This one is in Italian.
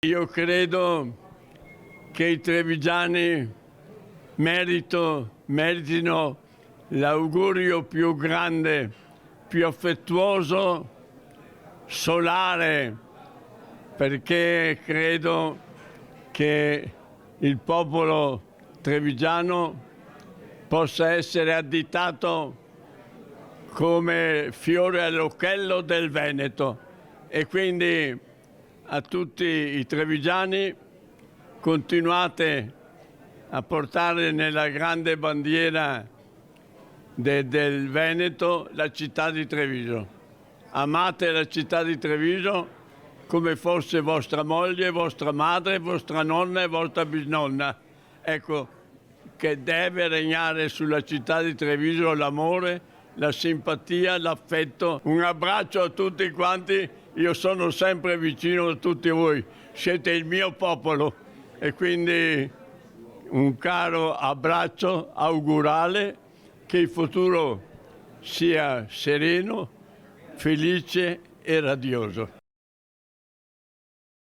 Io credo che i trevigiani meritino l'augurio più grande, più affettuoso, solare, perché credo che il popolo trevigiano possa essere additato come fiore all'occhiello del Veneto, e quindi a tutti i trevigiani: continuate a portare nella grande bandiera del Veneto la città di Treviso. Amate la città di Treviso come fosse vostra moglie, vostra madre, vostra nonna e vostra bisnonna. Ecco, che deve regnare sulla città di Treviso l'amore, la simpatia, l'affetto. Un abbraccio a tutti quanti, io sono sempre vicino a tutti voi, siete il mio popolo, e quindi un caro abbraccio augurale, che il futuro sia sereno, felice e radioso.